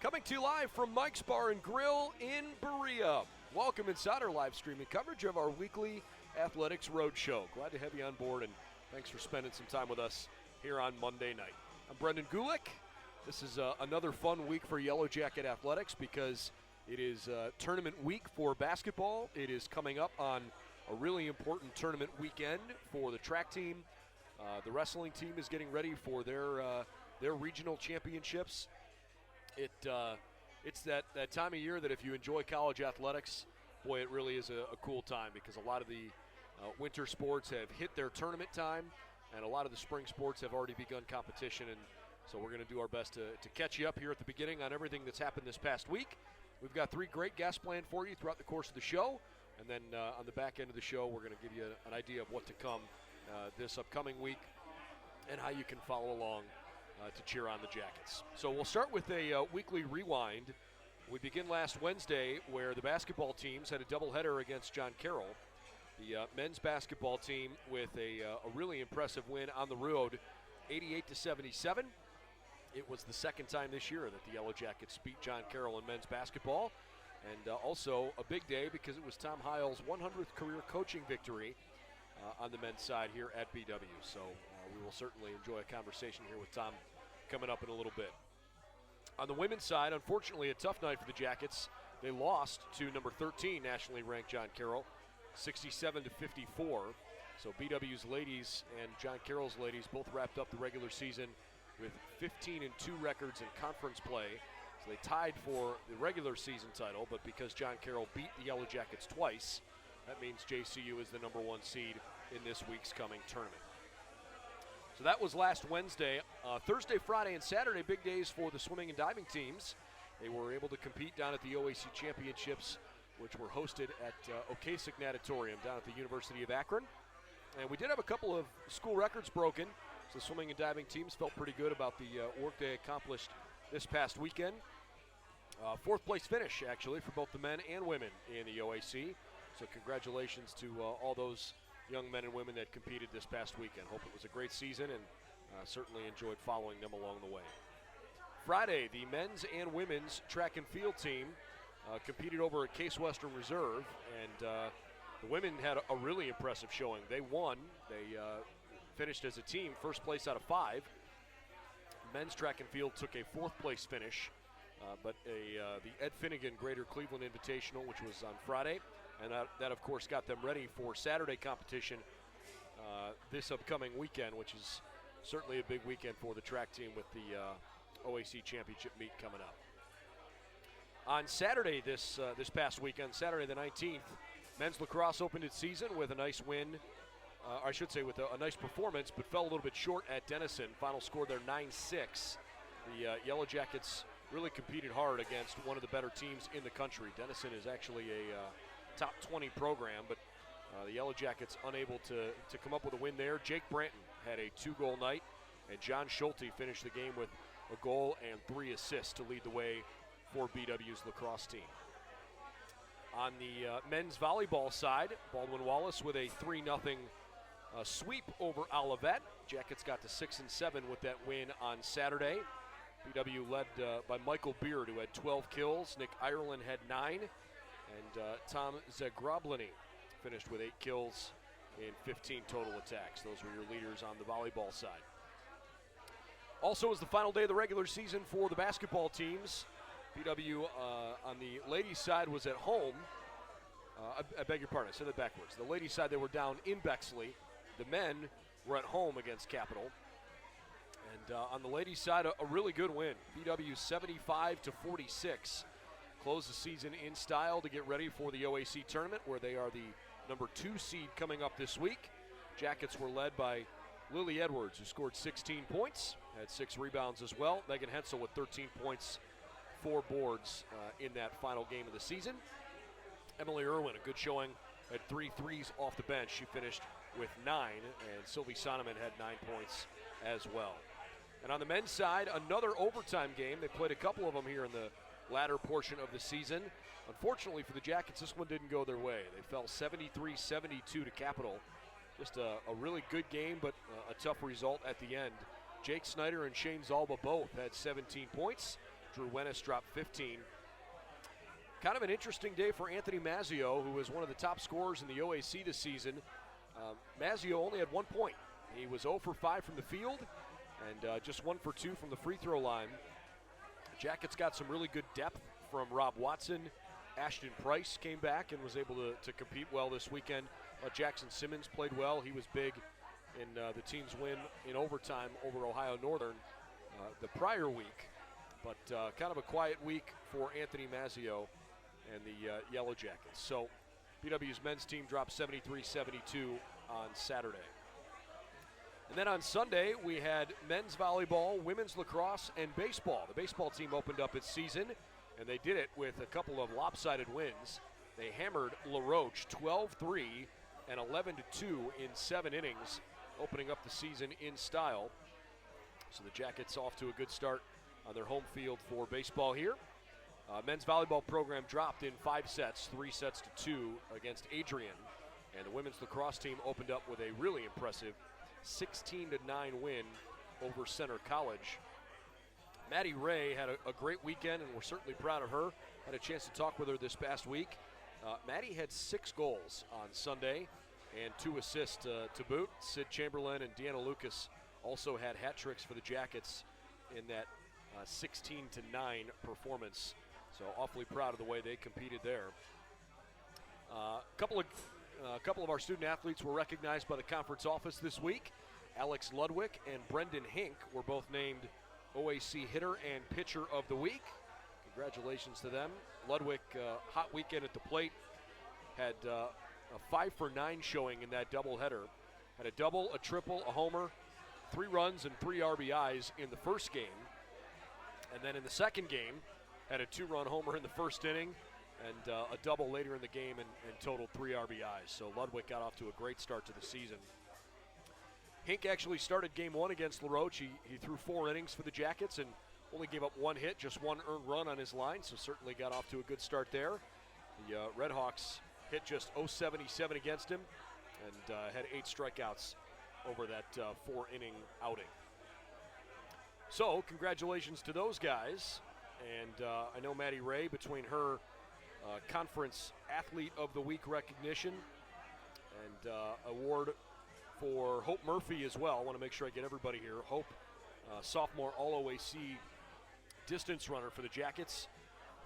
Coming to you live from Mike's Bar and Grill in Berea. Welcome inside our live streaming coverage of our weekly Athletics Roadshow. Glad to have you on board, and thanks for spending some time with us here on Monday night. I'm Brendan Gulick. This is another fun week for Yellow Jacket Athletics because it is tournament week for basketball. It is coming up on a really important tournament weekend for the track team. The wrestling team is getting ready for their regional championships. It's that time of year that if you enjoy college athletics, boy, it really is a cool time because a lot of the winter sports have hit their tournament time, and a lot of the spring sports have already begun competition. And so we're going to do our best to catch you up here at the beginning on everything that's happened this past week. We've got 3 great guests planned for you throughout the course of the show, and then on the back end of the show, we're going to give you an idea of what to come this upcoming week and how you can follow along to cheer on the Jackets. So we'll start with a weekly rewind. We begin last Wednesday where the basketball teams had a doubleheader against John Carroll. The men's basketball team with a really impressive win on the road, 88-77. It was the second time this year that the Yellow Jackets beat John Carroll in men's basketball. And also a big day because it was Tom Heil's 100th career coaching victory on the men's side here at BW. So we will certainly enjoy a conversation here with Tom coming up in a little bit. On the women's side, unfortunately, a tough night for the Jackets. They lost to number 13 nationally ranked John Carroll, 67-54. So BW's ladies and John Carroll's ladies both wrapped up the regular season with 15-2 records in conference play. So they tied for the regular season title, but because John Carroll beat the Yellow Jackets twice, that means JCU is the number 1 seed in this week's coming tournament. So that was last Wednesday. Thursday, Friday, and Saturday, big days for the swimming and diving teams. They were able to compete down at the OAC Championships, which were hosted at Ocasek Natatorium down at the University of Akron. And we did have a couple of school records broken, so the swimming and diving teams felt pretty good about the work they accomplished this past weekend. 4th place finish, actually, for both the men and women in the OAC. So congratulations to all those young men and women that competed this past weekend. Hope it was a great season and certainly enjoyed following them along the way. Friday, the men's and women's track and field team competed over at Case Western Reserve, and the women had a really impressive showing. They won. They finished as a team, 1st place out of 5. Men's track and field took a 4th place finish, but the Ed Finnegan Greater Cleveland Invitational, which was on Friday, and that, of course, got them ready for Saturday competition this upcoming weekend, which is certainly a big weekend for the track team with the OAC Championship meet coming up. On Saturday this past weekend, Saturday the 19th, men's lacrosse opened its season with a nice win. I should say with a nice performance, but fell a little bit short at Denison. Final score there 9-6. The Yellow Jackets really competed hard against one of the better teams in the country. Denison is actually a top 20 program, but the Yellow Jackets unable to come up with a win there. Jake Branton had a 2-goal night, and John Schulte finished the game with a goal and 3 assists to lead the way for BW's lacrosse team. On the men's volleyball side, Baldwin Wallace with a 3-0 sweep over Olivet. Jackets got to 6-7 with that win on Saturday. BW led by Michael Beard, who had 12 kills. Nick Ireland had 9. And Tom Zagrobliny finished with 8 kills in 15 total attacks. Those were your leaders on the volleyball side. Also, it was the final day of the regular season for the basketball teams. BW on the ladies' side was at home. I beg your pardon, I said that backwards. The ladies' side, they were down in Bexley. The men were at home against Capital. And on the ladies' side, a really good win. BW 75-46. Closed the season in style to get ready for the OAC tournament, where they are the number 2 seed coming up this week. Jackets were led by Lily Edwards, who scored 16 points, had 6 rebounds as well. Megan Hensel with 13 points, 4 boards in that final game of the season. Emily Irwin, a good showing, had 3 threes off the bench. She finished with 9, and Sylvie Sonneman had 9 points as well. And on the men's side, another overtime game. They played a couple of them here in the latter portion of the season. Unfortunately for the Jackets, this one didn't go their way. They fell 73-72 to Capital. Just a really good game, but a tough result at the end. Jake Snyder and Shane Zalba both had 17 points. Drew Wennis dropped 15. Kind of an interesting day for Anthony Mazzio, who was one of the top scorers in the OAC this season. Mazzio only had 1 point. He was 0 for 5 from the field and just 1 for 2 from the free throw line. The Jackets got some really good depth from Rob Watson. Ashton Price came back and was able to compete well this weekend. Jackson Simmons played well. He was big in the team's win in overtime over Ohio Northern the prior week. But kind of a quiet week for Anthony Mazzio and the Yellow Jackets. So BW's men's team dropped 73-72 on Saturday. And then on Sunday, we had men's volleyball, women's lacrosse, and baseball. The baseball team opened up its season, and they did it with a couple of lopsided wins. They hammered La Roche 12-3 and 11-2 in 7 innings, opening up the season in style. So the Jackets off to a good start on their home field for baseball here. Men's volleyball program dropped in 5 sets, 3 sets to 2 against Adrian. And the women's lacrosse team opened up with a really impressive 16-9 win over Center College. Maddie Ray had a great weekend, and we're certainly proud of her. Had a chance to talk with her this past week. Maddie had 6 goals on Sunday and 2 assists to boot. Sid Chamberlain and Deanna Lucas also had hat tricks for the Jackets in that 16-9 performance. So awfully proud of the way they competed there. A couple of our student athletes were recognized by the conference office this week. Alex Ludwig and Brendan Hink were both named OAC Hitter and Pitcher of the Week. Congratulations to them. Ludwig, hot weekend at the plate, had a 5 for 9 showing in that doubleheader. Had a double, a triple, a homer, 3 runs, and 3 RBIs in the first game. And then in the second game, had a 2-run homer in the first inning and a double later in the game and totaled 3 RBIs. So Ludwig got off to a great start to the season. Hink actually started game 1 against La Roche. He threw 4 innings for the Jackets and only gave up 1 hit, just 1 earned run on his line, so certainly got off to a good start there. The Redhawks hit just .077 against him and had 8 strikeouts over that 4-inning outing. So congratulations to those guys. And I know Maddie Ray, between her Conference Athlete of the Week recognition and award for Hope Murphy as well. I want to make sure I get everybody here. Hope, sophomore All-OAC distance runner for the Jackets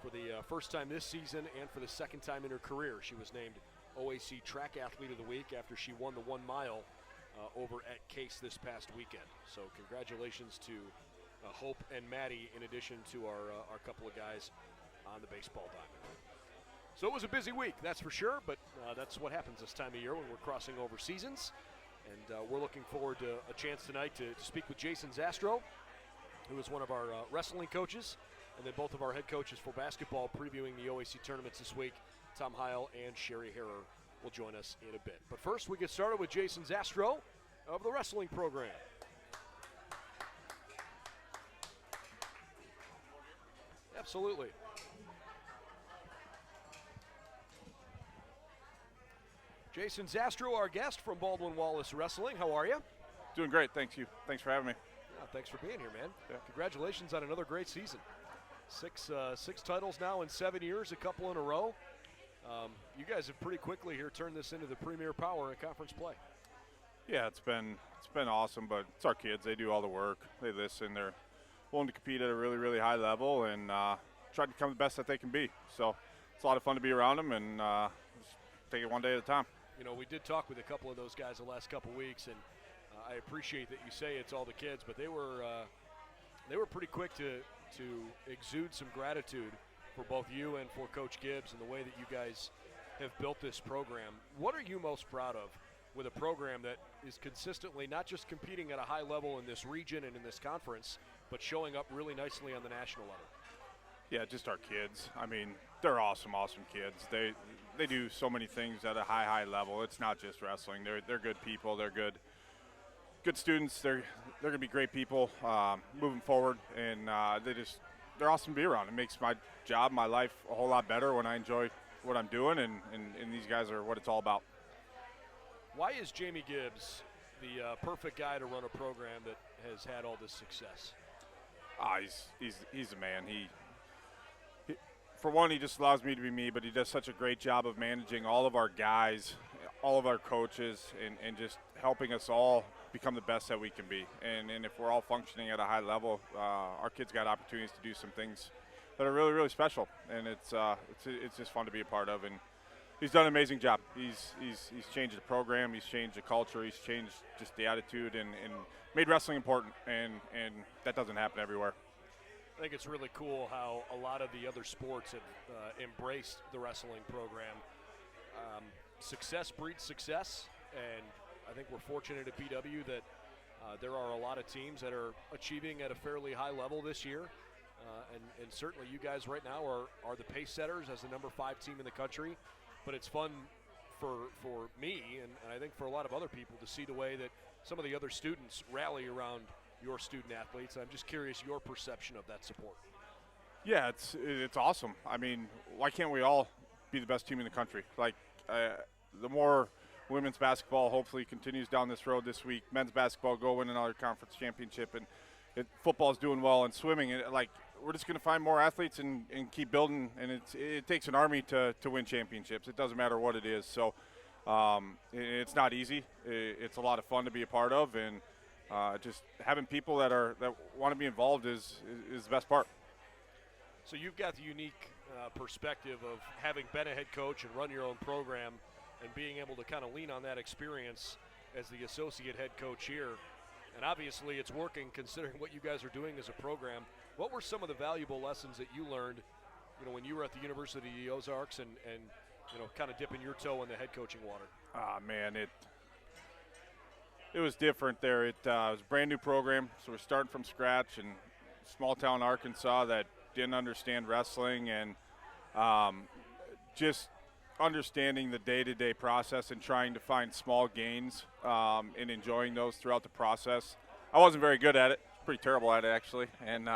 for the first time this season and for the second time in her career. She was named OAC Track Athlete of the Week after she won the 1 mile over at Case this past weekend. So congratulations to Hope and Maddie, in addition to our couple of guys on the baseball diamond. So it was a busy week, that's for sure, but that's what happens this time of year when we're crossing over seasons. And we're looking forward to a chance tonight to speak with Jason Zastrow, who is one of our wrestling coaches, and then both of our head coaches for basketball previewing the OAC tournaments this week. Tom Heil and Cheri Harrer will join us in a bit. But first, we get started with Jason Zastrow of the wrestling program. Absolutely. Jason Zastrow, our guest from Baldwin Wallace Wrestling. How are you? Doing great, thank you. Thanks for having me. Yeah, thanks for being here, man. Yeah. Congratulations on another great season. Six titles now in 7 years, a couple in a row. You guys have pretty quickly here turned this into the premier power in conference play. Yeah, it's been awesome, but it's our kids. They do all the work. They listen. They're willing to compete at a really, really high level and try to become the best that they can be. So it's a lot of fun to be around them and just take it one day at a time. You know, we did talk with a couple of those guys the last couple of weeks, and I appreciate that you say it's all the kids, but they were pretty quick to exude some gratitude for both you and for Coach Gibbs and the way that you guys have built this program. What are you most proud of with a program that is consistently not just competing at a high level in this region and in this conference, but showing up really nicely on the national level? Yeah, just our kids. I mean, they're awesome kids. They do so many things at a high level. It's not just wrestling. They're good people. They're good students. They're going to be great people moving forward, and they're awesome to be around. It makes my job, my life a whole lot better when I enjoy what I'm doing, and these guys are what it's all about. Why is Jamie Gibbs the perfect guy to run a program that has had all this success? He's a man. For one, he just allows me to be me, but he does such a great job of managing all of our guys, all of our coaches, and just helping us all become the best that we can be. And if we're all functioning at a high level, our kids got opportunities to do some things that are really, really special. And it's just fun to be a part of. And he's done an amazing job. He's changed the program. He's changed the culture. He's changed just the attitude and made wrestling important. And that doesn't happen everywhere. I think it's really cool how a lot of the other sports have embraced the wrestling program. Success breeds success, and I think we're fortunate at BW that there are a lot of teams that are achieving at a fairly high level this year. And certainly you guys right now are the pace setters as the number 5 team in the country. But it's fun for me and I think for a lot of other people to see the way that some of the other students rally around your student athletes. I'm just curious your perception of that support. Yeah, it's awesome. I mean, why can't we all be the best team in the country? Like, the more women's basketball hopefully continues down this road this week, men's basketball go win another conference championship, and football's doing well, and swimming, and we're just going to find more athletes and keep building. And it takes an army to win championships. It doesn't matter what it is. So it's not easy. It's a lot of fun to be a part of, and just having people that want to be involved is the best part. So you've got the unique perspective of having been a head coach and run your own program and being able to kind of lean on that experience as the associate head coach here. And obviously it's working considering what you guys are doing as a program. What were some of the valuable lessons that you learned, when you were at the University of the Ozarks and kind of dipping your toe in the head coaching water? Man, it was different there. It was a brand new program, so we're starting from scratch in small town Arkansas that didn't understand wrestling, and just understanding the day-to-day process and trying to find small gains and enjoying those throughout the process. I wasn't very good at it. Pretty terrible at it, actually. And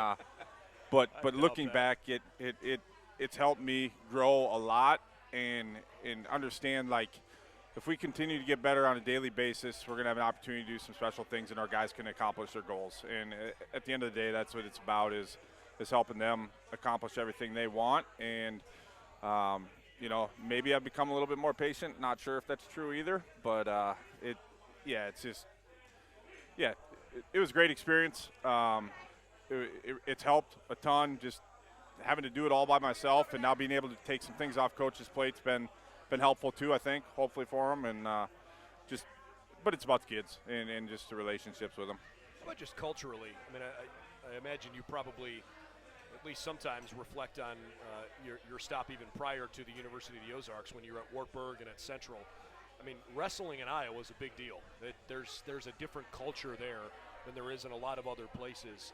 but looking back, it's helped me grow a lot and understand, like, if we continue to get better on a daily basis, we're going to have an opportunity to do some special things, and our guys can accomplish their goals. And at the end of the day, that's what it's about, is helping them accomplish everything they want. And maybe I've become a little bit more patient. Not sure if that's true either, but it was a great experience. It's helped a ton. Just having to do it all by myself, and now being able to take some things off coach's plate's been helpful too, I think, hopefully for them. And but it's about the kids and just the relationships with them. How about just culturally? I mean, I imagine you probably at least sometimes reflect on your stop even prior to the University of the Ozarks when you were at Wartburg and at Central. I mean, wrestling in Iowa is a big deal. There's a different culture there than there is in a lot of other places.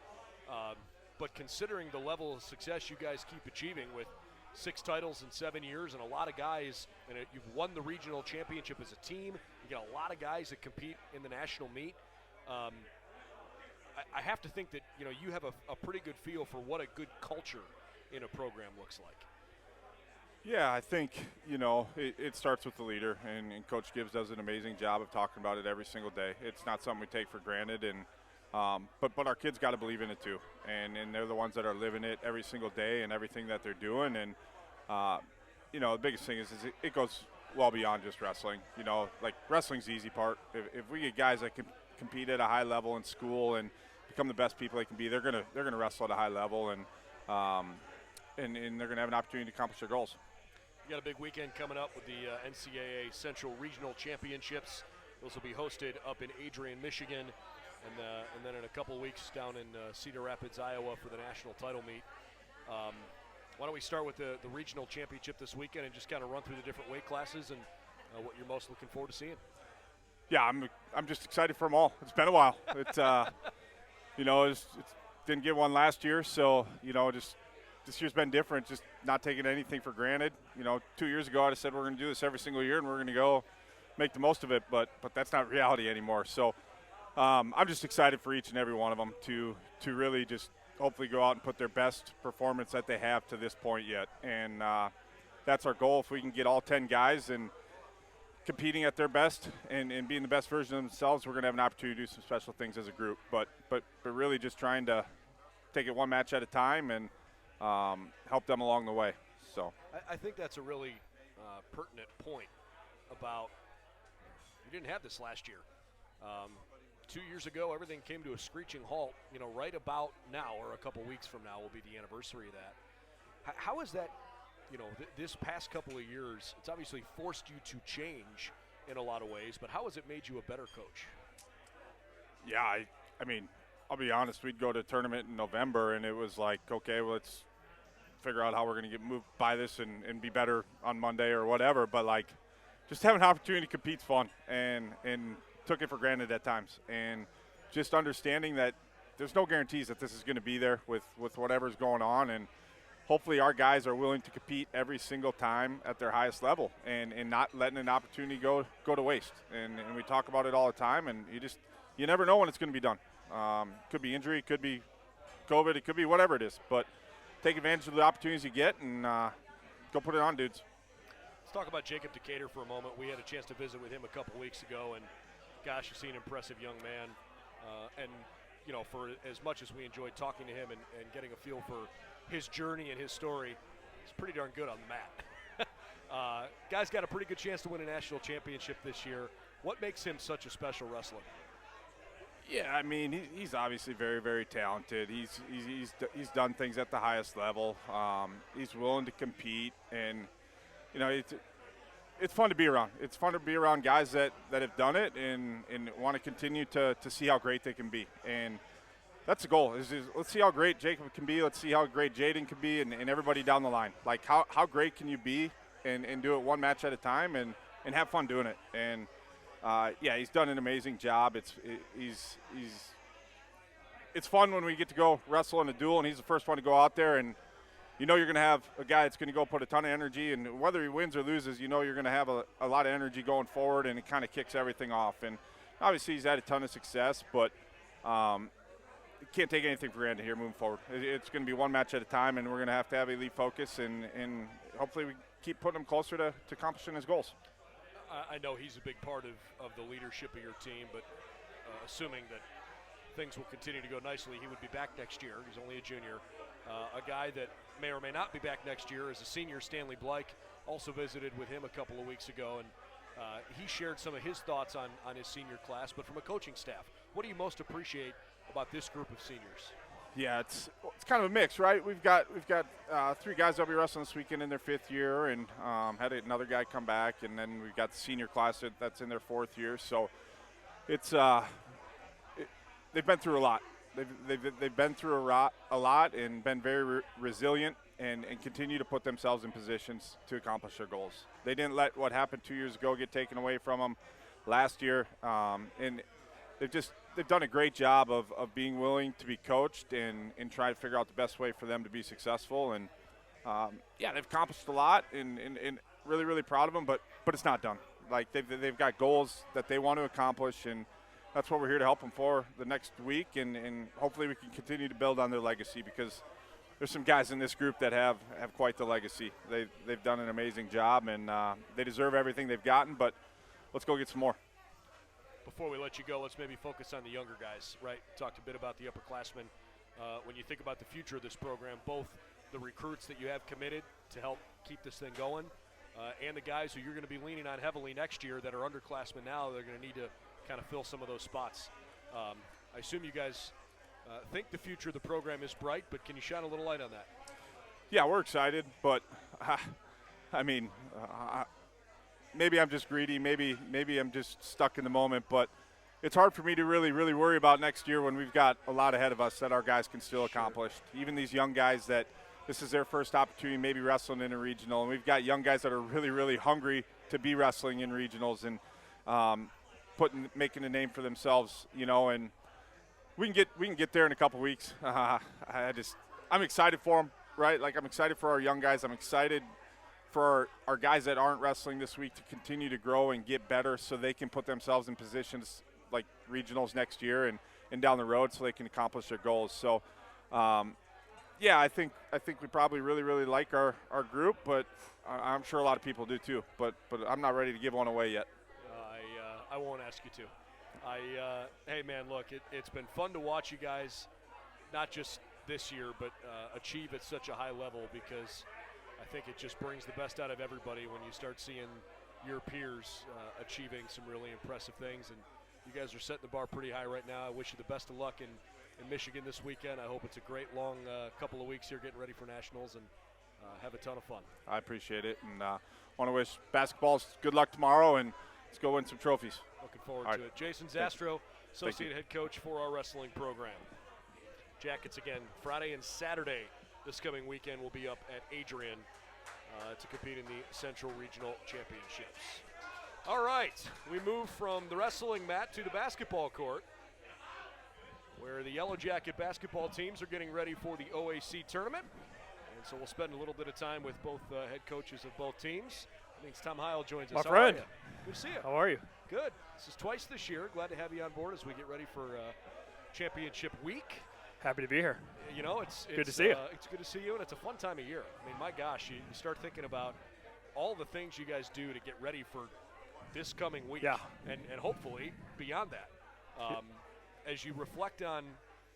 But considering the level of success you guys keep achieving with 6 titles in 7 years and a lot of guys, and you've won the regional championship as a team, you get a lot of guys that compete in the national meet. I have to think that you have a pretty good feel for what a good culture in a program looks like. Yeah, I think it starts with the leader, and Coach Gibbs does an amazing job of talking about it every single day. It's not something we take for granted, and but our kids got to believe in it too, and they're the ones that are living it every single day and everything that they're doing. And the biggest thing is it goes well beyond just wrestling. Like, wrestling's the easy part. If we get guys that can compete at a high level in school and become the best people they can be, they're gonna wrestle at a high level, and they're gonna have an opportunity to accomplish their goals. You got a big weekend coming up with the NCAA Central Regional Championships. Those will be hosted up in Adrian, Michigan, and then in a couple weeks down in Cedar Rapids, Iowa for the national title meet. Why don't we start with the regional championship this weekend and just kind of run through the different weight classes and what you're most looking forward to seeing? Yeah, I'm just excited for them all. It's been a while. It's didn't get one last year, so just this year's been different. Just not taking anything for granted. 2 years ago I'd have said we're going to do this every single year and we're going to go make the most of it, but that's not reality anymore. So I'm just excited for each and every one of them to really just hopefully go out and put their best performance that they have to this point yet. And that's our goal. If we can get all 10 guys and competing at their best and being the best version of themselves, we're going to have an opportunity to do some special things as a group. But really just trying to take it one match at a time and help them along the way. So I think that's a really pertinent point about you didn't have this last year. 2 years ago, everything came to a screeching halt. Right about now or a couple weeks from now will be the anniversary of that. How is that, this past couple of years, it's obviously forced you to change in a lot of ways, but how has it made you a better coach? Yeah, I mean, I'll be honest, we'd go to a tournament in November, and it was like, okay, well, let's figure out how we're going to get moved by this and be better on Monday or whatever. But, like, just having an opportunity to compete's fun, and took it for granted at times. And just understanding that there's no guarantees that this is going to be there with whatever's going on. And hopefully our guys are willing to compete every single time at their highest level and not letting an opportunity go to waste. And we talk about it all the time, and you never know when it's going to be done. Could be injury, could be COVID, it could be whatever it is. But take advantage of the opportunities you get and go put it on, dudes. Let's talk about Jacob Decatur for a moment. We had a chance to visit with him a couple weeks ago, and gosh, you see an impressive young man. And, for as much as we enjoyed talking to him and getting a feel for his journey and his story, he's pretty darn good on the mat. Guy's got a pretty good chance to win a national championship this year. What makes him such a special wrestler? Yeah, I mean, he's obviously very, very talented. He's done things at the highest level. He's willing to compete, and it's fun to be around. It's fun to be around guys that have done it and want to continue to see how great they can be. And that's the goal. Is let's see how great Jacob can be. Let's see how great Jaden can be, and everybody down the line. Like how great can you be and do it one match at a time and have fun doing it. And he's done an amazing job. It's fun when we get to go wrestle in a duel, and he's the first one to go out there, and you're going to have a guy that's going to go put a ton of energy, and whether he wins or loses, you're going to have a lot of energy going forward, and it kind of kicks everything off. And obviously he's had a ton of success, but you can't take anything for granted here moving forward. It's going to be one match at a time, and we're going to have elite focus, and hopefully we keep putting him closer to accomplishing his goals. I know he's a big part of the leadership of your team, but assuming that things will continue to go nicely, he would be back next year. He's only a junior. A guy that may or may not be back next year is a senior, Stanley Blake. Also visited with him a couple of weeks ago, and he shared some of his thoughts on his senior class. But from a coaching staff, what do you most appreciate about this group of seniors? Yeah, it's kind of a mix, right? We've got 3 guys that'll be wrestling this weekend in their 5th year, and had another guy come back, and then we've got the senior class that's in their 4th year. So it's they've been through a lot. They've been through a lot and been very resilient and continue to put themselves in positions to accomplish their goals. They didn't let what happened 2 years ago get taken away from them last year, and they've done a great job of being willing to be coached and try to figure out the best way for them to be successful. And they've accomplished a lot and really, really proud of them, but it's not done. Like they've got goals that they want to accomplish, and that's what we're here to help them for the next week, and hopefully we can continue to build on their legacy, because there's some guys in this group that have quite the legacy. They've done an amazing job, and they deserve everything they've gotten, but let's go get some more. Before we let you go, let's maybe focus on the younger guys, right? Talked a bit about the upperclassmen. When you think about the future of this program, both the recruits that you have committed to help keep this thing going, and the guys who you're going to be leaning on heavily next year that are underclassmen now, they're going to need to kind of fill some of those spots. I assume you guys think the future of the program is bright, but can you shine a little light on that? Yeah, we're excited, but maybe I'm just greedy, maybe I'm just stuck in the moment, but it's hard for me to really, really worry about next year when we've got a lot ahead of us that our guys can still accomplish. Even these young guys that this is their first opportunity, maybe wrestling in a regional, and we've got young guys that are really, really hungry to be wrestling in regionals and making a name for themselves, and we can get there in a couple weeks. I'm excited for them, right? Like, I'm excited for our young guys. I'm excited for our guys that aren't wrestling this week to continue to grow and get better so they can put themselves in positions like regionals next year and down the road so they can accomplish their goals. So, I think we probably really, really like our group, but I'm sure a lot of people do too. But I'm not ready to give one away yet. I won't ask you to. Hey, man, look, it's been fun to watch you guys not just this year, but achieve at such a high level, because I think it just brings the best out of everybody when you start seeing your peers achieving some really impressive things. And you guys are setting the bar pretty high right now. I wish you the best of luck in Michigan this weekend. I hope it's a great long couple of weeks here getting ready for nationals, and have a ton of fun. I appreciate it, and want to wish basketball good luck tomorrow, and let's go win some trophies. Looking forward to it. Jason Zastrow, Associate Head Coach for our wrestling program. Jackets again Friday and Saturday this coming weekend will be up at Adrian to compete in the Central Regional Championships. All right, we move from the wrestling mat to the basketball court, where the Yellow Jacket basketball teams are getting ready for the OAC tournament. And so we'll spend a little bit of time with both head coaches of both teams. I think Tom Heil joins us. My friend. Good to see you. How are you? Good. This is twice this year. Glad to have you on board as we get ready for championship week. Happy to be here. You know, it's good to see you. It's good to see you, and it's a fun time of year. I mean, my gosh, you start thinking about all the things you guys do to get ready for this coming week, and hopefully beyond that. As you reflect on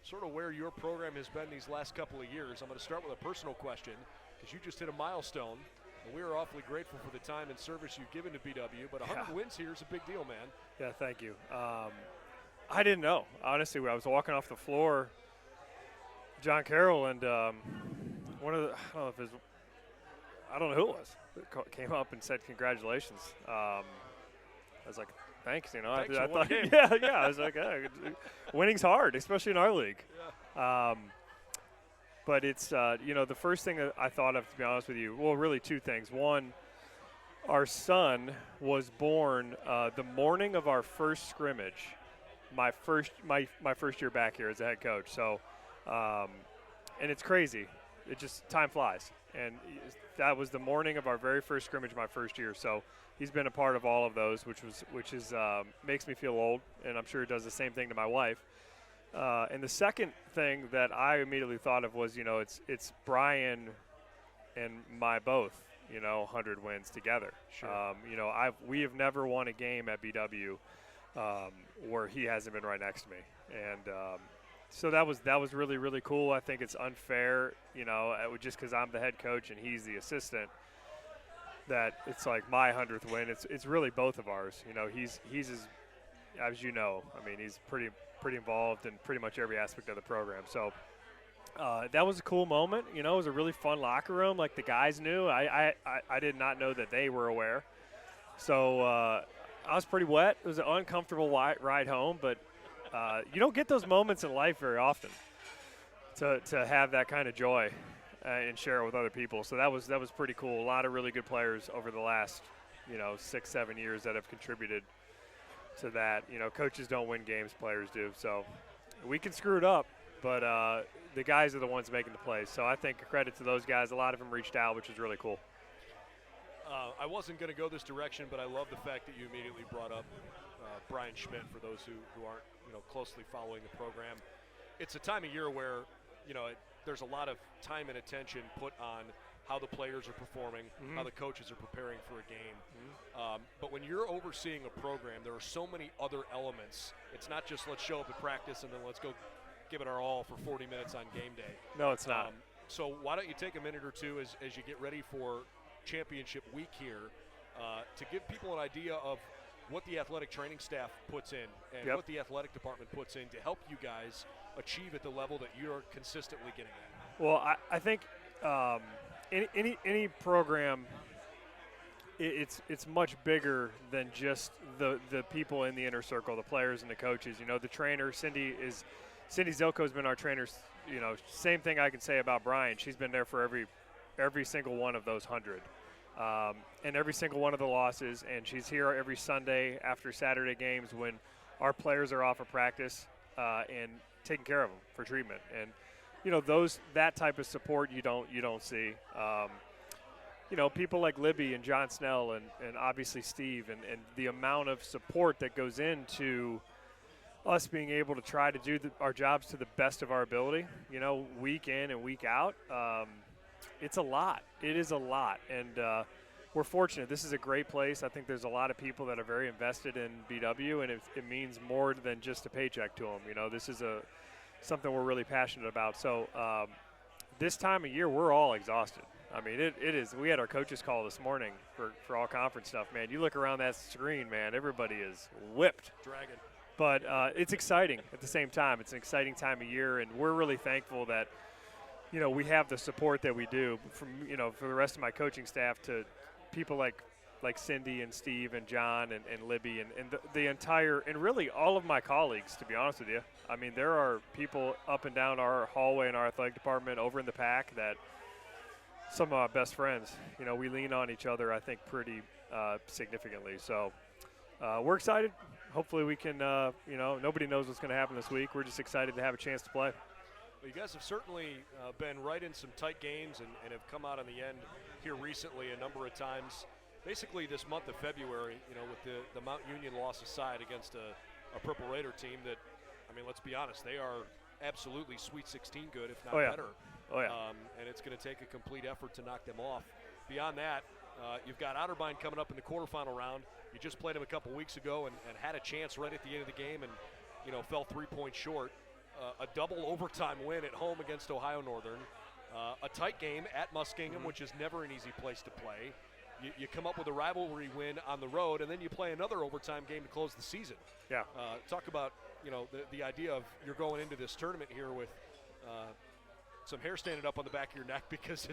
sort of where your program has been these last couple of years, I'm going to start with a personal question, because you just hit a milestone, and we are awfully grateful for the time and service you've given to BW, but 100 wins here is a big deal, man. Yeah, thank you. I didn't know. Honestly, when I was walking off the floor, John Carroll and one of the, I don't know who it was, came up and said congratulations. I was like, thanks, you know. Thanks I for one thought, game. yeah. I was like, winning's hard, especially in our league. Yeah. But it's, the first thing that I thought of, to be honest with you, well, really two things. One, our son was born the morning of our first scrimmage, my first year back here as a head coach. So, and it's crazy. It just, time flies. And that was the morning of our very first scrimmage my first year. So he's been a part of all of those, which is makes me feel old, and I'm sure it does the same thing to my wife. And the second thing that I immediately thought of was, it's Brian and my both, 100 wins together. Sure. We have never won a game at BW where he hasn't been right next to me. And so that was really, really cool. I think it's unfair, just because I'm the head coach and he's the assistant, that it's like my 100th win. It's really both of ours. He's as you know, I mean, he's pretty involved in pretty much every aspect of the program. So that was a cool moment. It was a really fun locker room. Like, the guys knew. I did not know that they were aware. So I was pretty wet. It was an uncomfortable ride home, but you don't get those moments in life very often to have that kind of joy and share it with other people. So that was pretty cool. A lot of really good players over the last 6-7 years that have contributed to that. Coaches don't win games, players do. So we can screw it up, but the guys are the ones making the plays. So I think a credit to those guys. A lot of them reached out, which is really cool. I wasn't going to go this direction, but I love the fact that you immediately brought up Brian Schmidt, for those who aren't closely following the program. It's a time of year where there's a lot of time and attention put on how the players are performing, how the coaches are preparing for a game. But when you're overseeing a program, there are so many other elements. It's not just let's show up at practice and then let's go give it our all for 40 minutes on game day. No, it's not. So why don't you take a minute or two as you get ready for championship week here to give people an idea of what the athletic training staff puts in and what the athletic department puts in to help you guys achieve at the level that you're consistently getting at. Well, I think any program, it's much bigger than just the people in the inner circle, the players and the coaches. The trainer, Cindy Zilko has been our trainer. Same thing I can say about Brian. She's been there for every single one of those 100. And every single one of the losses, and she's here every Sunday after Saturday games when our players are off of practice and taking care of them for treatment. And that type of support you don't see. People like Libby and John Snell and obviously Steve and the amount of support that goes into us being able to try to do our jobs to the best of our ability, week in and week out. It's a lot. It is a lot. And we're fortunate. This is a great place. I think there's a lot of people that are very invested in BW, and it means more than just a paycheck to them. This is something we're really passionate about. So this time of year, we're all exhausted. I mean, it is. We had our coaches call this morning for all conference stuff, man. You look around that screen, man, everybody is whipped. Dragon. But it's exciting at the same time. It's an exciting time of year, and we're really thankful that, we have the support that we do from, for the rest of my coaching staff to people like Cindy and Steve and John and Libby and the entire, and really all of my colleagues, to be honest with you. I mean, there are people up and down our hallway in our athletic department over in the pack that some of our best friends, we lean on each other, I think, pretty significantly. So we're excited. Hopefully we can, nobody knows what's going to happen this week. We're just excited to have a chance to play. Well, you guys have certainly been right in some tight games and have come out on the end here recently a number of times. Basically this month of February, with the Mount Union loss aside against a Purple Raider team that, I mean, let's be honest, they are absolutely Sweet 16 good, if not better. Oh, yeah. And it's going to take a complete effort to knock them off. Beyond that, you've got Otterbein coming up in the quarterfinal round. You just played them a couple weeks ago and had a chance right at the end of the game and, fell 3 points short. A double overtime win at home against Ohio Northern. A tight game at Muskingum, which is never an easy place to play. You come up with a rivalry win on the road, and then you play another overtime game to close the season. Yeah. Talk about, the idea of you're going into this tournament here with some hair standing up on the back of your neck because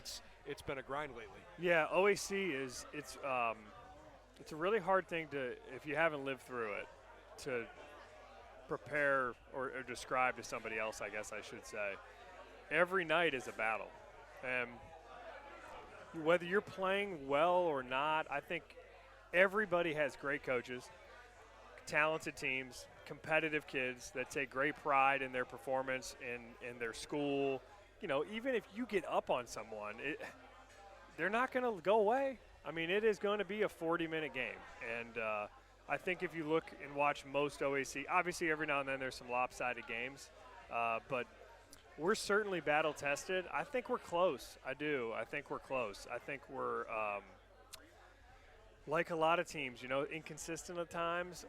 it's been a grind lately. Yeah, OAC it's a really hard thing to, if you haven't lived through it, to prepare or describe to somebody else, I guess I should say. Every night is a battle. And whether you're playing well or not, I think everybody has great coaches, talented teams, competitive kids that take great pride in their performance in their school. Even if you get up on someone, they're not going to go away. I mean, it is going to be a 40-minute game. And I think if you look and watch most OAC, obviously every now and then there's some lopsided games, but we're certainly battle-tested. I think we're close. I do. I think we're close. I think we're, like a lot of teams, inconsistent at times.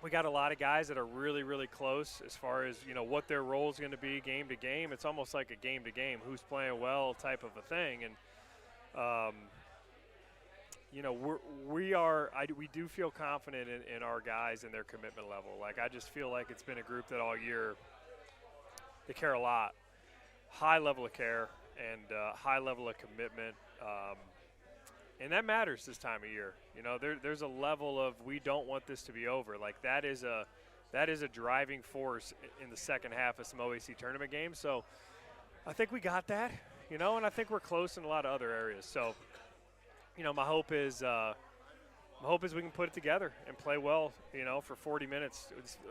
We got a lot of guys that are really, really close as far as, what their role is going to be game to game. It's almost like a game to game, who's playing well type of a thing. And, we do feel confident in our guys and their commitment level. Like, I just feel like it's been a group that all year, they care a lot. High level of care and high level of commitment. And that matters this time of year. There's a level of we don't want this to be over. Like that is a driving force in the second half of some OAC tournament games. So I think we got that, and I think we're close in a lot of other areas. So, my hope is we can put it together and play well, for 40 minutes.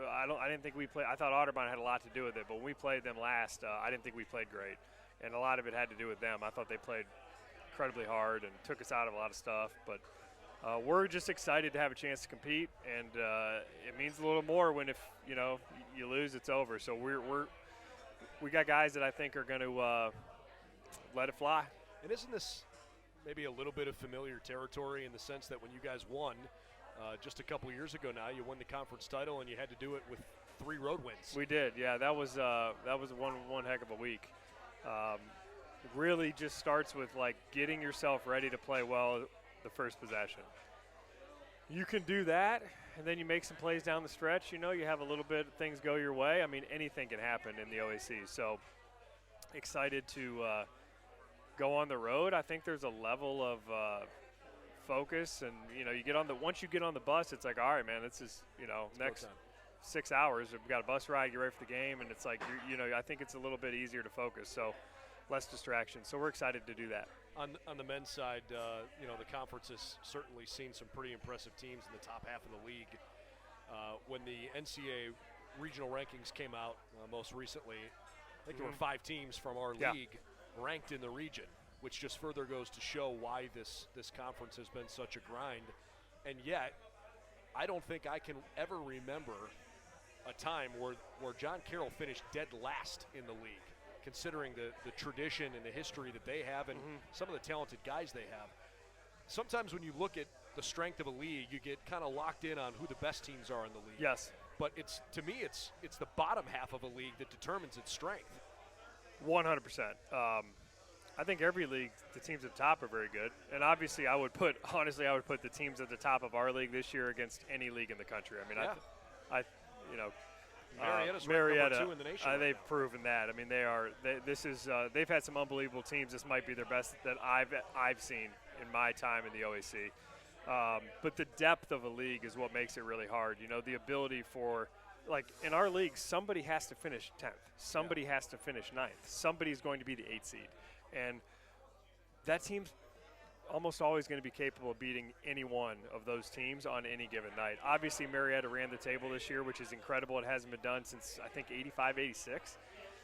I didn't think we played. I thought Otterbein had a lot to do with it, but when we played them last, I didn't think we played great, and a lot of it had to do with them. I thought they played incredibly hard and took us out of a lot of stuff, but we're just excited to have a chance to compete, and it means a little more when if you lose, it's over. So we got guys that I think are going to let it fly. And isn't this maybe a little bit of familiar territory in the sense that when you guys won just a couple years ago now, you won the conference title and you had to do it with 3 road wins? We did, yeah. That was one heck of a week. It really just starts with like getting yourself ready to play well the first possession. You can do that, and then you make some plays down the stretch. You have a little bit of things go your way. I mean, anything can happen in the OAC. So excited to go on the road. I think there's a level of focus, and you get on once you get on the bus, it's like, all right, man, this is next 6 hours. We've got a bus ride, get ready for the game, and it's like I think it's a little bit easier to focus. So less distraction. So we're excited to do that. On the men's side, the conference has certainly seen some pretty impressive teams in the top half of the league. When the NCAA regional rankings came out most recently, I think there were 5 teams from our league ranked in the region, which just further goes to show why this conference has been such a grind. And yet, I don't think I can ever remember a time where John Carroll finished dead last in the league, considering the tradition and the history that they have and some of the talented guys they have. Sometimes when you look at the strength of a league, you get kind of locked in on who the best teams are in the league. Yes. but to me it's the bottom half of a league that determines its strength. 100%. I think every league, the teams at the top are very good, and obviously I would put the teams at the top of our league this year against any league in the country. I mean, Yeah. Marietta's Marietta, number 2 in the nation. they've now. proven that. I mean, they've had some unbelievable teams. This might be their best that I've seen in my time in the OAC. But the depth of a league is what makes it really hard. You know, the ability for, like in our league, somebody has to finish 10th. Somebody has to finish 9th. Somebody's going to be the 8th seed. And that team's almost always going to be capable of beating any one of those teams on any given night. Obviously, Marietta ran the table this year, which is incredible. It hasn't been done since, I think, 85, 86.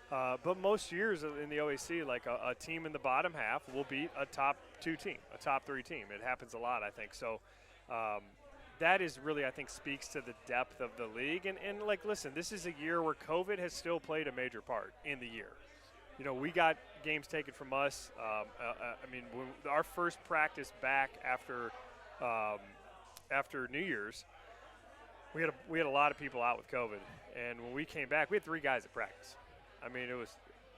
But most years in the OAC, like a team in the bottom half will beat a top 2 team, a top 3 team. It happens a lot, I think. So that is really, I think, speaks to the depth of the league. And like, listen, this is a year where COVID has still played a major part in the year. You know, we got games taken from us. I mean, our first practice back after New Year's, we had a lot of people out with COVID. And when we came back, we had 3 guys at practice. I mean, it was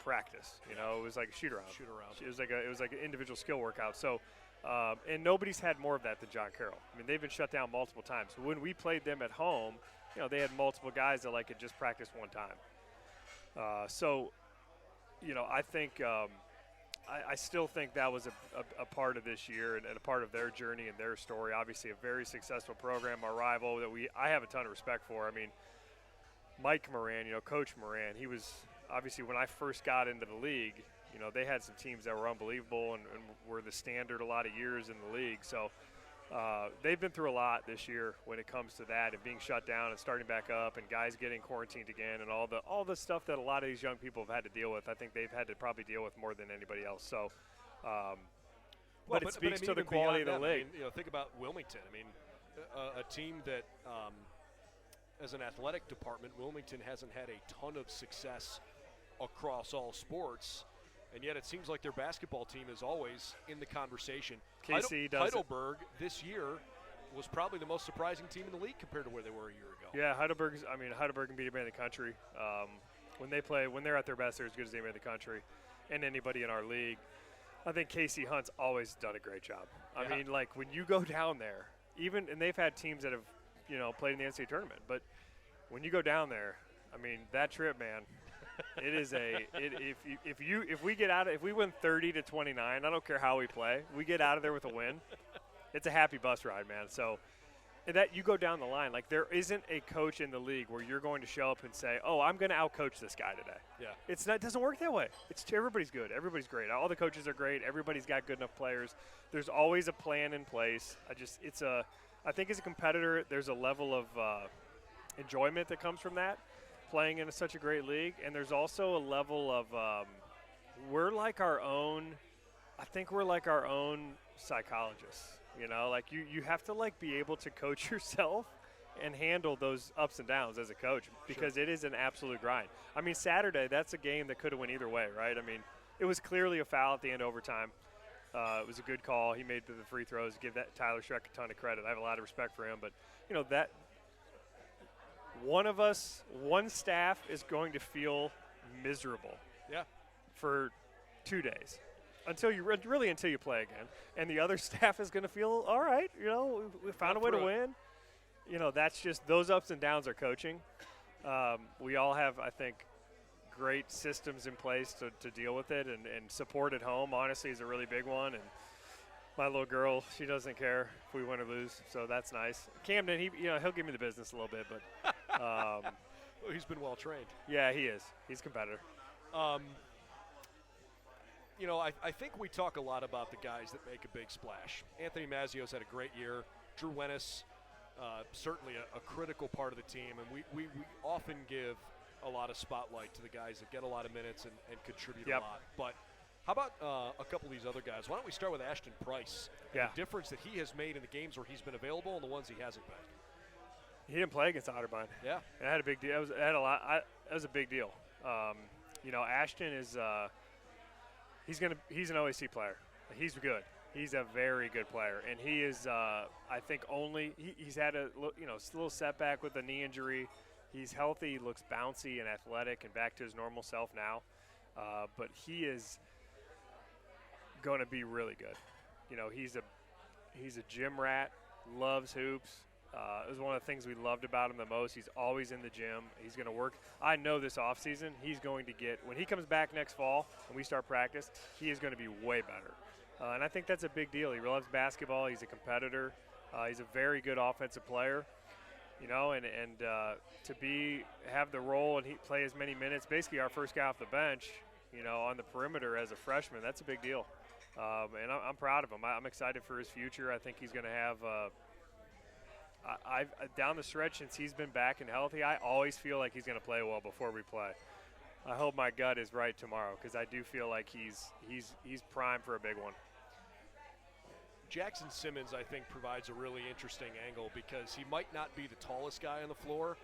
practice. You know, it was like a shoot around. It was like an individual skill workout. So, and nobody's had more of that than John Carroll. I mean, they've been shut down multiple times. When we played them at home, you know, they had multiple guys that had just practiced one time. So, you know, I think I still think that was a part of this year and a part of their journey and their story. Obviously, a very successful program. Our rival that I have a ton of respect for. I mean, Mike Moran, you know, Coach Moran, he was obviously when I first got into the league, you know, they had some teams that were unbelievable and were the standard a lot of years in the league. So they've been through a lot this year when it comes to that and being shut down and starting back up and guys getting quarantined again and all the stuff that a lot of these young people have had to deal with. I think they've had to probably deal with more than anybody else. So, but it speaks to the quality of the league. I mean, you know, think about Wilmington. I mean, a team that as an athletic department, Wilmington hasn't had a ton of success across all sports, and yet it seems like their basketball team is always in the conversation. KC does Heidelberg this year was probably the most surprising team in the league compared to where they were a year ago. Yeah, Heidelberg can beat anybody in the country. When they're at their best, they're as good as anybody in the country and anybody in our league. I think Casey Hunt's always done a great job. I mean, like when you go down there, and they've had teams that have, you know, played in the NCAA tournament, but when you go down there, I mean, that trip, man, it is if we win 30-29, I don't care how we play, we get out of there with a win. It's a happy bus ride, man. So that you go down the line, like there isn't a coach in the league where you're going to show up and say, "Oh, I'm going to outcoach this guy today." Yeah, it doesn't work that way. Everybody's good, everybody's great, all the coaches are great, everybody's got good enough players. There's always a plan in place. I think as a competitor, there's a level of enjoyment that comes from that, playing in such a great league, and there's also a level of we're like our own psychologists. You know, like you have to like be able to coach yourself and handle those ups and downs as a coach because It is an absolute grind. I mean, Saturday, that's a game that could have went either way, right? I mean, it was clearly a foul at the end of overtime. It was a good call. He made the free throws. Give that Tyler Schreck a ton of credit. I have a lot of respect for him, but you know that one staff is going to feel miserable. Yeah. For 2 days. Until you play again, and the other staff is going to feel all right. You know, we found a way to win. You know, that's just those ups and downs are coaching. We all have, I think, great systems in place to deal with it, and support at home. Honestly, is a really big one. And my little girl, she doesn't care if we win or lose, so that's nice. Camden, he'll give me the business a little bit, but well, he's been well trained. Yeah, he is. He's a competitor. You know, I think we talk a lot about the guys that make a big splash. Anthony Mazzio's had a great year. Drew Wennis, certainly a critical part of the team. And we often give a lot of spotlight to the guys that get a lot of minutes and contribute a lot. But how about a couple of these other guys? Why don't we start with Ashton Price? Yeah. The difference that he has made in the games where he's been available and the ones he hasn't been. He didn't play against Otterbein. Yeah. It had a big deal. That was a big deal. You know, Ashton is he's an OAC player. He's good. He's a very good player, and he is. I think he's had a little setback with a knee injury. He's healthy, looks bouncy and athletic and back to his normal self now. But he is going to be really good. You know, he's a gym rat, loves hoops. It was one of the things we loved about him the most. He's always in the gym. He's going to work. I know this offseason he's going to get – when he comes back next fall and we start practice, he is going to be way better. And I think that's a big deal. He loves basketball. He's a competitor. He's a very good offensive player. You know, and to have the role and he play as many minutes, basically our first guy off the bench, you know, on the perimeter as a freshman, that's a big deal. And I'm proud of him. I'm excited for his future. I think he's going to have I've down the stretch since he's been back and healthy, I always feel like he's going to play well before we play. I hope my gut is right tomorrow because I do feel like he's primed for a big one. Jackson Simmons, I think, provides a really interesting angle because he might not be the tallest guy on the floor,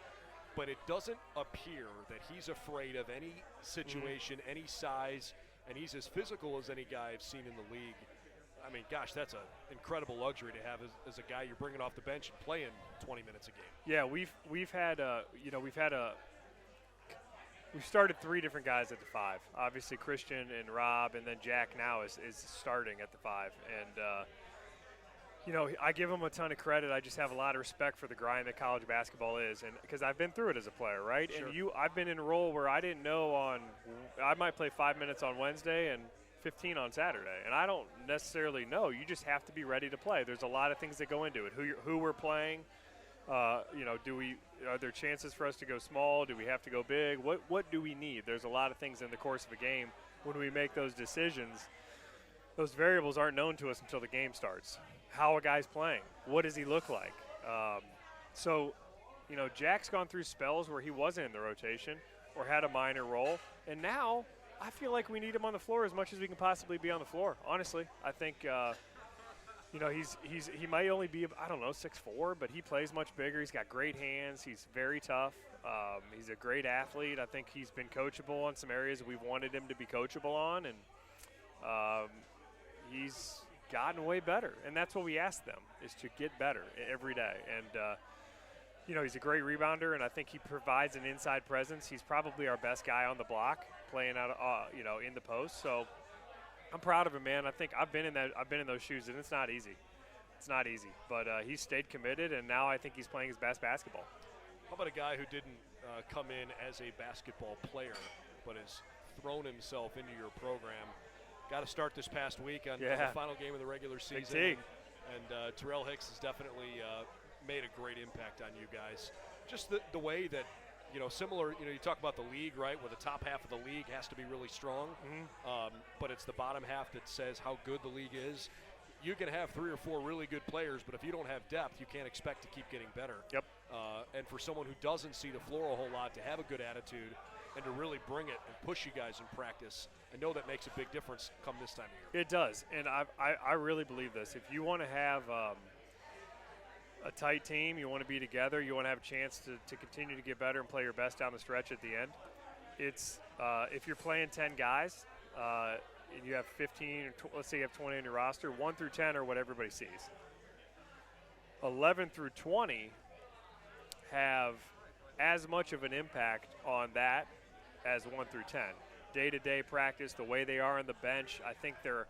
but it doesn't appear that he's afraid of any situation, any size, and he's as physical as any guy I've seen in the league. I mean, gosh, that's an incredible luxury to have as a guy you're bringing off the bench and playing 20 minutes a game. Yeah, we've started 3 different guys at the 5. Obviously, Christian and Rob, and then Jack now is starting at the 5. And you know, I give him a ton of credit. I just have a lot of respect for the grind that college basketball is, and because I've been through it as a player, right? Sure. And I've been in a role where I didn't know I might play 5 minutes on Wednesday and 15 on Saturday, and I don't necessarily know. You just have to be ready to play. There's a lot of things that go into it. Who we're playing, you know, are there chances for us to go small? Do we have to go big? What do we need? There's a lot of things in the course of a game when we make those decisions. Those variables aren't known to us until the game starts. How a guy's playing, what does he look like? So, you know, Jack's gone through spells where he wasn't in the rotation or had a minor role, and now I feel like we need him on the floor as much as we can possibly be on the floor. Honestly, I think you know he might only be 6'4", but he plays much bigger. He's got great hands. He's very tough. He's a great athlete. I think he's been coachable on some areas we've wanted him to be coachable on, and he's gotten way better, and that's what we ask them, is to get better every day. And you know, he's a great rebounder, and I think he provides an inside presence. He's probably our best guy on the block, playing out you know, in the post. So I'm proud of him, man. I think I've been in those shoes, and it's not easy. But he stayed committed, and now I think he's playing his best basketball. How about a guy who didn't come in as a basketball player but has thrown himself into your program? Got to start this past week on the final game of the regular season. And Terrell Hicks has definitely made a great impact on you guys. Just the way that, you know, similar, you know, you talk about the league, right, where the top half of the league has to be really strong, but it's the bottom half that says how good the league is. You can have 3 or 4 really good players, but if you don't have depth, you can't expect to keep getting better. Yep. And for someone who doesn't see the floor a whole lot to have a good attitude and to really bring it and push you guys in practice, I know that makes a big difference come this time of year. It does, and I really believe this. If you want to have a tight team, you want to be together, you want to have a chance to continue to get better and play your best down the stretch at the end, it's if you're playing 10 guys and you have 15, let's say you have 20 on your roster, 1 through 10 are what everybody sees. 11 through 20 have as much of an impact on that as 1 through 10. Day-to-day practice, the way they are on the bench, I think they're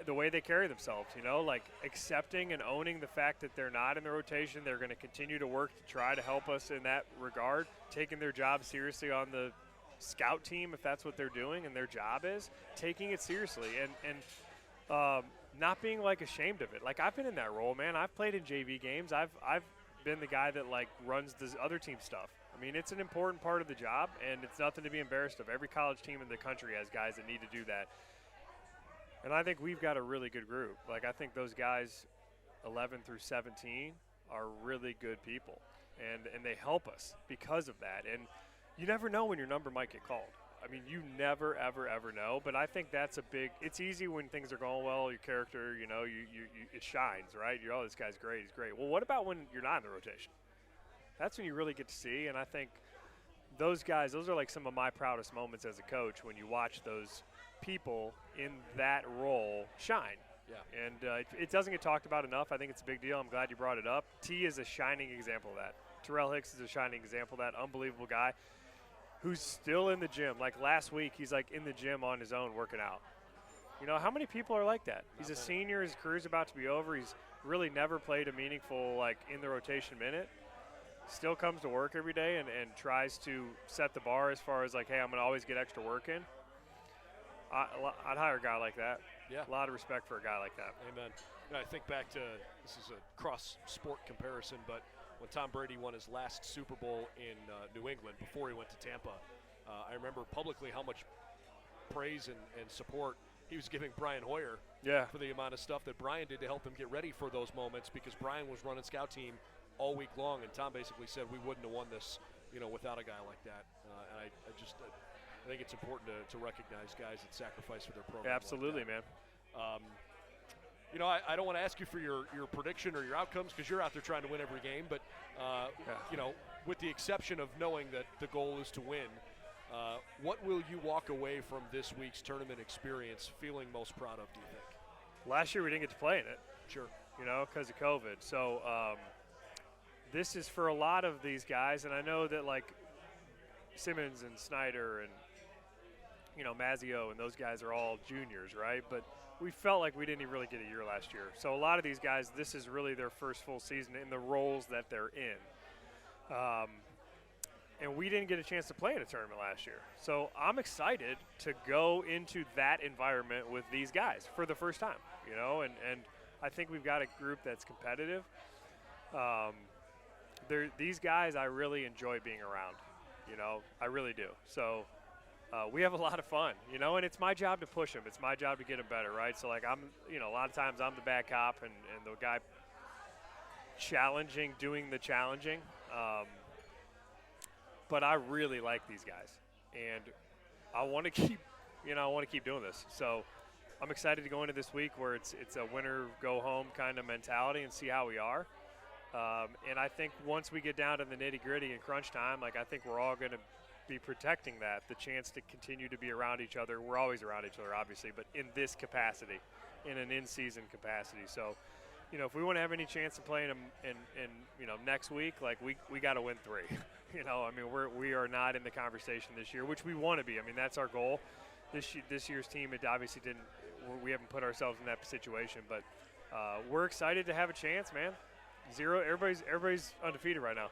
the way they carry themselves, you know, like accepting and owning the fact that they're not in the rotation. They're going to continue to work to try to help us in that regard, taking their job seriously on the scout team if that's what they're doing and their job is, taking it seriously and not being like ashamed of it. Like I've been in that role, man. I've played in JV games. I've been the guy that like runs the other team stuff. I mean, it's an important part of the job, and it's nothing to be embarrassed of. Every college team in the country has guys that need to do that. And I think we've got a really good group. Like, I think those guys, 11 through 17, are really good people. And they help us because of that. And you never know when your number might get called. I mean, you never, ever, ever know. But I think that's a big – it's easy when things are going well, your character, you know, it shines, right? You're, oh, this guy's great, he's great. Well, what about when you're not in the rotation? That's when you really get to see. And I think those guys, those are like some of my proudest moments as a coach when you watch those people in that role shine. Yeah. And it doesn't get talked about enough. I think it's a big deal. I'm glad you brought it up. T is a shining example of that. Terrell Hicks is a shining example of that. Unbelievable guy who's still in the gym. Like last week, he's like in the gym on his own working out. You know, how many people are like that? He's a senior. His career's about to be over. He's really never played a meaningful, like, in the rotation minute. Still comes to work every day and tries to set the bar as far as, like, hey, I'm going to always get extra work in. I'd hire a guy like that. Yeah. A lot of respect for a guy like that. Amen. You know, I think back to, this is a cross-sport comparison, but when Tom Brady won his last Super Bowl in New England before he went to Tampa, I remember publicly how much praise and support he was giving Brian Hoyer for the amount of stuff that Brian did to help him get ready for those moments, because Brian was running scout team all week long, and Tom basically said we wouldn't have won this, you know, without a guy like that. And I think it's important to recognize guys that sacrifice for their program. Absolutely, like man. You know, I don't want to ask you for your prediction or your outcomes, because you're out there trying to win every game, but, you know, with the exception of knowing that the goal is to win, what will you walk away from this week's tournament experience feeling most proud of, do you think? Last year we didn't get to play in it. Sure. You know, because of COVID. So this is for a lot of these guys, and I know that, like, Simmons and Snyder and, you know, Mazzio and those guys are all juniors, right? But we felt like we didn't even really get a year last year. So a lot of these guys, this is really their first full season in the roles that they're in. And we didn't get a chance to play in a tournament last year. So I'm excited to go into that environment with these guys for the first time, you know, and I think we've got a group that's competitive. These guys I really enjoy being around, you know, I really do. So we have a lot of fun, you know, and it's my job to push them. It's my job to get them better, right? So, like, you know, a lot of times I'm the bad cop and the guy doing the challenging. But I really like these guys, and I want to keep doing this. So I'm excited to go into this week where it's a winner go home kind of mentality and see how we are. And I think once we get down to the nitty gritty and crunch time, like, I think we're all going to be protecting that, the chance to continue to be around each other. We're always around each other, obviously, but in this capacity, in an in-season capacity. So, you know, if we want to have any chance of playing them in you know, next week, like, we got to win 3. You know, I mean, we are not in the conversation this year, which we want to be. I mean, that's our goal. This year's team, it obviously didn't. We haven't put ourselves in that situation, but we're excited to have a chance, man. Everybody's undefeated right now.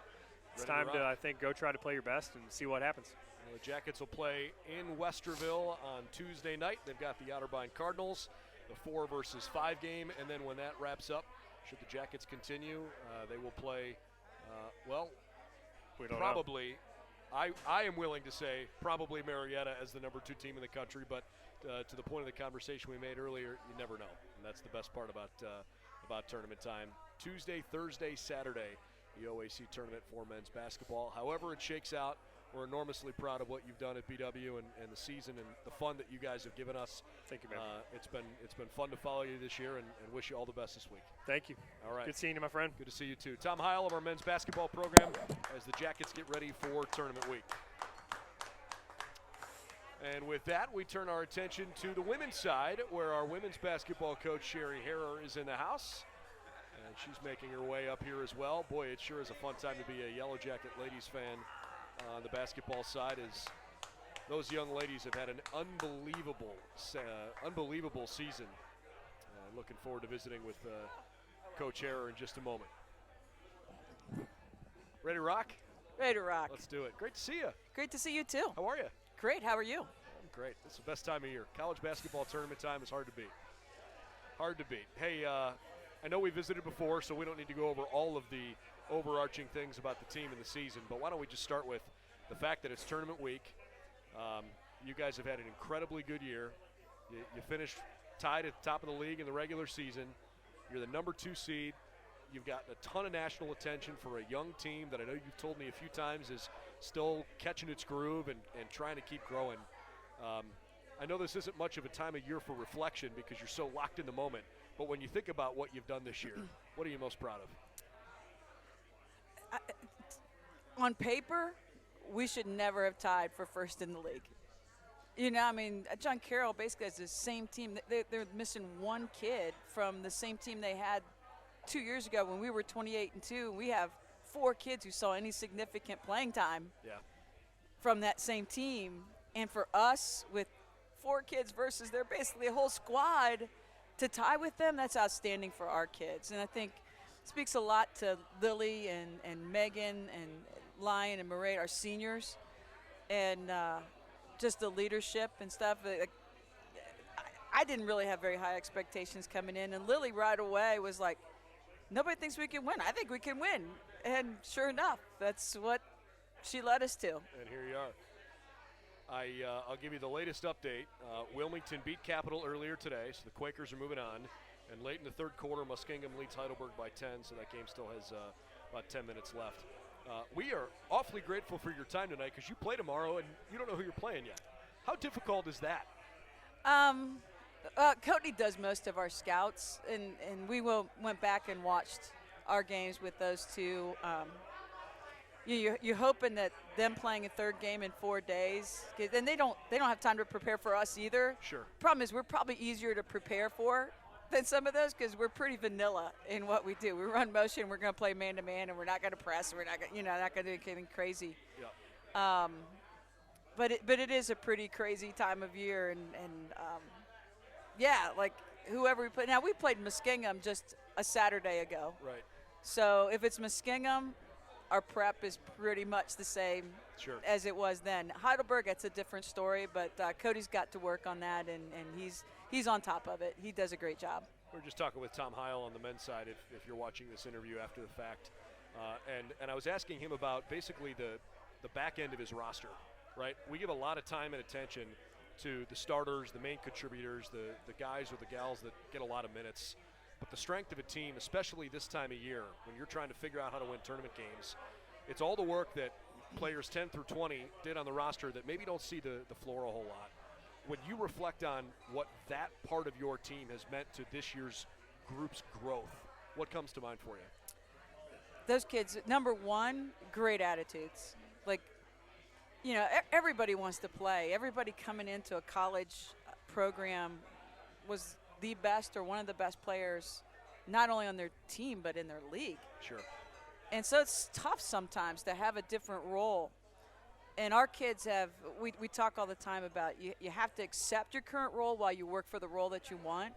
It's time to, I think, go try to play your best and see what happens. Well, the Jackets will play in Westerville on Tuesday night. They've got the Otterbein Cardinals, the 4 versus 5 game, and then when that wraps up, should the Jackets continue, they will play, we don't probably, I am willing to say probably Marietta as the number 2 team in the country, but to the point of the conversation we made earlier, you never know, and that's the best part about tournament time. Tuesday, Thursday, Saturday, the OAC tournament for men's basketball. However it shakes out, we're enormously proud of what you've done at BW and the season and the fun that you guys have given us. Thank you, man. It's been fun to follow you this year, and wish you all the best this week. Thank you. All right. Good seeing you, my friend. Good to see you too. Tom Heil of our men's basketball program as the Jackets get ready for tournament week. And with that, we turn our attention to the women's side, where our women's basketball coach, Cheri Harrer, is in the house. And she's making her way up here as well. Boy, it sure is a fun time to be a Yellow Jacket ladies fan on the basketball side, as those young ladies have had an unbelievable season. Looking forward to visiting with Coach Harrer in just a moment. Ready to rock? Ready to rock. Let's do it. Great to see you. Great to see you too. How are you? Great. How are you? I'm great. It's the best time of year. College basketball tournament time is hard to beat. Hard to beat. Hey, I know we visited before, so we don't need to go over all of the overarching things about the team and the season, but why don't we just start with the fact that it's tournament week. You guys have had an incredibly good year. You finished tied at the top of the league in the regular season. You're the number 2 seed. You've gotten a ton of national attention for a young team that I know you've told me a few times is still catching its groove and trying to keep growing. I know this isn't much of a time of year for reflection because you're so locked in the moment, but when you think about what you've done this year, what are you most proud of? On paper, we should never have tied for first in the league. You know, I mean, John Carroll basically has the same team. They're missing one kid from the same team they had 2 years ago when we were 28-2. We have 4 kids who saw any significant playing time from that same team. And for us, with 4 kids versus they're basically a whole squad, to tie with them, that's outstanding for our kids. And I think it speaks a lot to Lily and Megan and Lion and Murray, our seniors, and just the leadership and stuff. I didn't really have very high expectations coming in, and Lily right away was like, nobody thinks we can win. I think we can win. And sure enough, that's what she led us to. And here you are. I'll give you the latest update. Wilmington beat Capital earlier today, so the Quakers are moving on. And late in the third quarter, Muskingum leads Heidelberg by 10, so that game still has about 10 minutes left. We are awfully grateful for your time tonight because you play tomorrow and you don't know who you're playing yet. How difficult is that? Cody does most of our scouts, and we went back and watched our games with those two. You're hoping that them playing a third game in 4 days, and they don't have time to prepare for us either. Sure. Problem is we're probably easier to prepare for than some of those because we're pretty vanilla in what we do. We run motion, we're going to play man-to-man, and we're not going to press, we're not going to do anything crazy. Yeah. But it is a pretty crazy time of year, and yeah, like whoever we play. Now, we played Muskingum just a Saturday ago. Right. So if it's Muskingum, our prep is pretty much the same as it was then. Heidelberg, that's a different story, but Cody's got to work on that, and he's on top of it. He does a great job. We're just talking with Tom Heil on the men's side, if you're watching this interview after the fact. And I was asking him about basically the back end of his roster, right? We give a lot of time and attention to the starters, the main contributors, the guys or the gals that get a lot of minutes. But the strength of a team, especially this time of year, when you're trying to figure out how to win tournament games, it's all the work that players 10 through 20 did on the roster that maybe don't see the floor a whole lot. When you reflect on what that part of your team has meant to this year's group's growth, what comes to mind for you? Those kids, number one, great attitudes. Like, everybody wants to play. Everybody coming into a college program was the best or one of the best players, not only on their team but in their league. Sure. And so it's tough sometimes to have a different role. And our kids have, we talk all the time about you have to accept your current role while you work for the role that you want.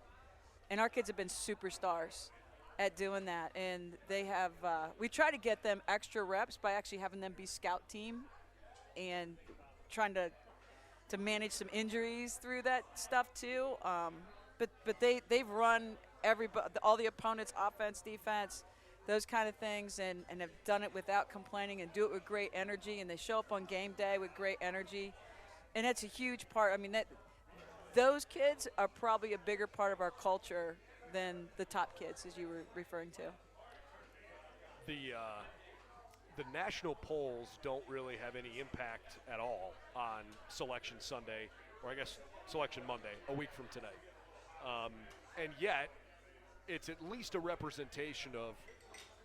And our kids have been superstars at doing that. And they have, we try to get them extra reps by actually having them be scout team and trying to manage some injuries through that stuff too. But they've run all the opponents' offense, defense, those kind of things, and have done it without complaining and do it with great energy. And they show up on game day with great energy, and that's a huge part. I mean, those kids are probably a bigger part of our culture than the top kids, as you were referring to. The national polls don't really have any impact at all on Selection Sunday, or I guess Selection Monday, a week from today. And yet, it's at least a representation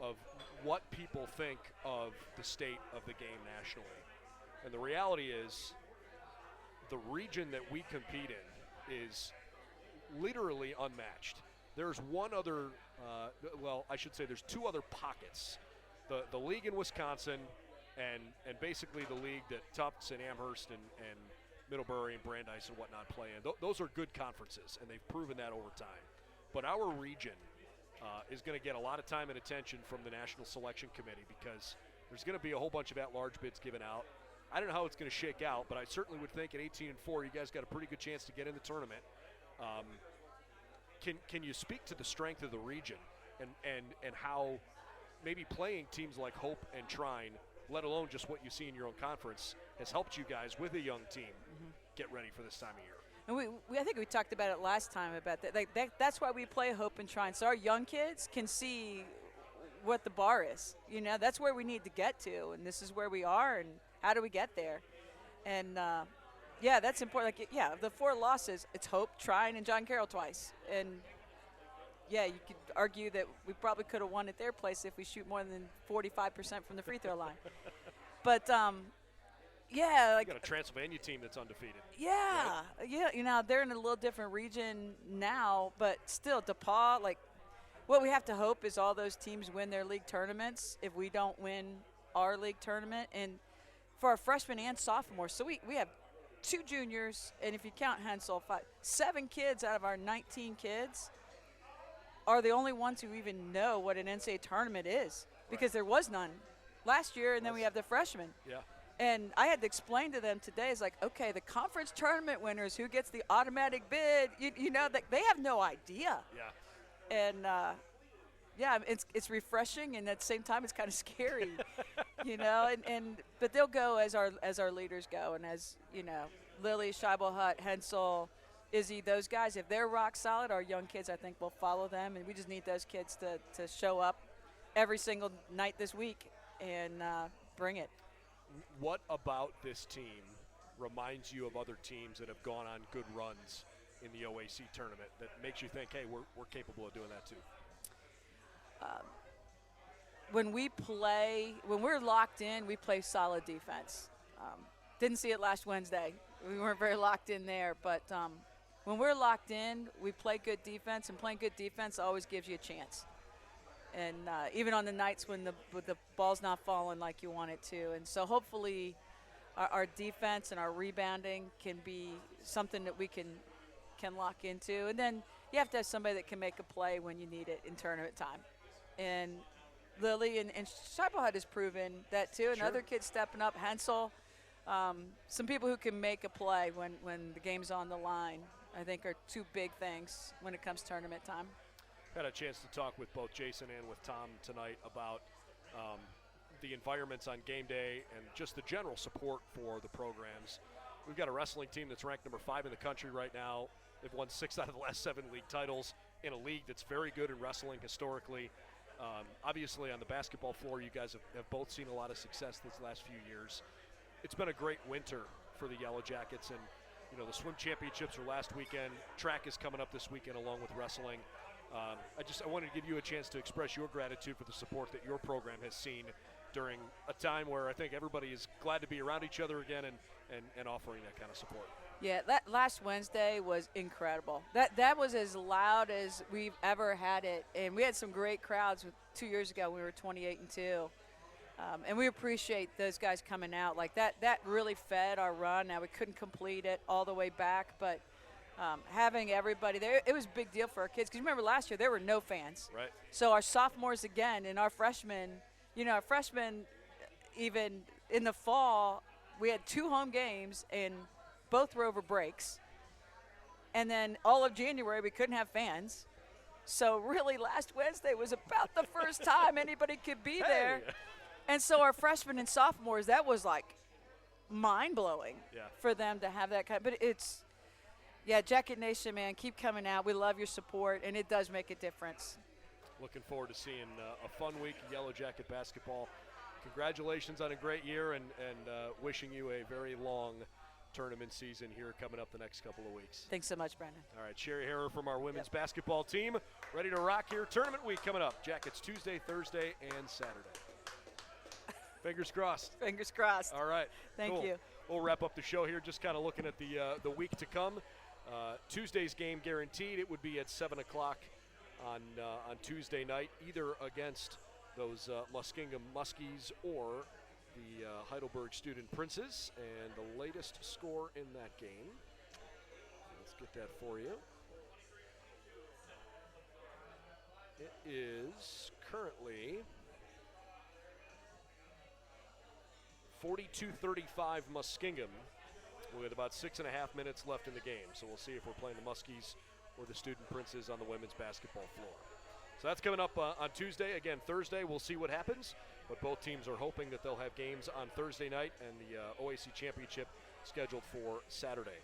of what people think of the state of the game nationally. And the reality is, the region that we compete in is literally unmatched. There's one other, there's 2 other pockets. The league in Wisconsin and basically the league that Tufts and Amherst and Middlebury and Brandeis and whatnot play in. Those are good conferences, and they've proven that over time. But our region is going to get a lot of time and attention from the National Selection Committee because there's going to be a whole bunch of at-large bids given out. I don't know how it's going to shake out, but I certainly would think at 18-4, you guys got a pretty good chance to get in the tournament. Can you speak to the strength of the region and how maybe playing teams like Hope and Trine, let alone just what you see in your own conference, has helped you guys with a young team get ready for this time of year? And I think we talked about it last time about that. Like that's why we play Hope and Trine, so our young kids can see what the bar is. That's where we need to get to, and this is where we are, and how do we get there? And that's important. Like, the 4 losses, it's Hope, Trine, and John Carroll twice. And you could argue that we probably could have won at their place if we shoot more than 45% from the free throw line. But you got a Transylvania team that's undefeated. Yeah, right? they're in a little different region now, but still, DePaul, like what we have to hope is all those teams win their league tournaments if we don't win our league tournament. And for our freshmen and sophomores, so we have 2 juniors, and if you count Hensel, 7 kids out of our 19 kids are the only ones who even know what an NCAA tournament is, because there was none last year, and then we have the freshmen. Yeah. And I had to explain to them today, it's like, okay, the conference tournament winners, who gets the automatic bid, you know, they have no idea. Yeah. And, yeah, it's refreshing, and at the same time it's kind of scary, you know. But they'll go as our leaders go, and as, you know, Lily, Scheibel-Hutt, Hensel, Izzy, those guys, if they're rock solid, our young kids, I think, will follow them, and we just need those kids to show up every single night this week and bring it. What about this team reminds you of other teams that have gone on good runs in the OAC tournament that makes you think, hey, we're capable of doing that too? When we're locked in, we play solid defense. Didn't see it last Wednesday. We weren't very locked in there, but when we're locked in, we play good defense, and playing good defense always gives you a chance. And even on the nights when the ball's not falling like you want it to. And so hopefully our defense and our rebounding can be something that we can lock into. And then you have to have somebody that can make a play when you need it in tournament time. And Lily and Scheibel-Hutt has proven that too. And Sure. other kids stepping up, Hensel, some people who can make a play when the game's on the line, I think are 2 big things when it comes tournament time. Had a chance to talk with both Jason and with Tom tonight about the environments on game day and just the general support for the programs. We've got a wrestling team that's ranked number 5 in the country right now. They've won 6 out of the last 7 league titles in a league that's very good in wrestling historically. Obviously, on the basketball floor, you guys have both seen a lot of success these last few years. It's been a great winter for the Yellow Jackets, and you know the swim championships were last weekend. Track is coming up this weekend along with wrestling. I wanted to give you a chance to express your gratitude for the support that your program has seen during a time where I think everybody is glad to be around each other again and offering that kind of support. Yeah, that last Wednesday was incredible. That was as loud as we've ever had it, and we had some great crowds 2 years ago when we were 28-2. And we appreciate those guys coming out. Like that really fed our run. Now we couldn't complete it all the way back, but having everybody there, it was a big deal for our kids. Because remember last year there were no fans. Right. So our sophomores again and our freshmen, even in the fall, we had 2 home games and both were over breaks. And then all of January we couldn't have fans. So really last Wednesday was about the first time anybody could be there. And so our freshmen and sophomores, that was like mind-blowing for them to have that kind. But Jacket Nation, man, keep coming out. We love your support, and it does make a difference. Looking forward to seeing a fun week of Yellow Jacket basketball. Congratulations on a great year, and wishing you a very long tournament season here coming up the next couple of weeks. Thanks so much, Brandon. All right, Cheri Harrer from our women's basketball team, ready to rock here. Tournament week coming up. Jackets Tuesday, Thursday, and Saturday. Fingers crossed. Fingers crossed. All right. Thank you. We'll wrap up the show here, just kind of looking at the week to come. Tuesday's game guaranteed. It would be at 7 o'clock on Tuesday night, either against those Muskingum Muskies or the Heidelberg Student Princes. And the latest score in that game, let's get that for you. It is currently 42-35 Muskingum with about 6.5 minutes left in the game. So we'll see if we're playing the Muskies or the Student Princes on the women's basketball floor. So that's coming up on Tuesday. Again, Thursday, we'll see what happens. But both teams are hoping that they'll have games on Thursday night and the OAC Championship scheduled for Saturday.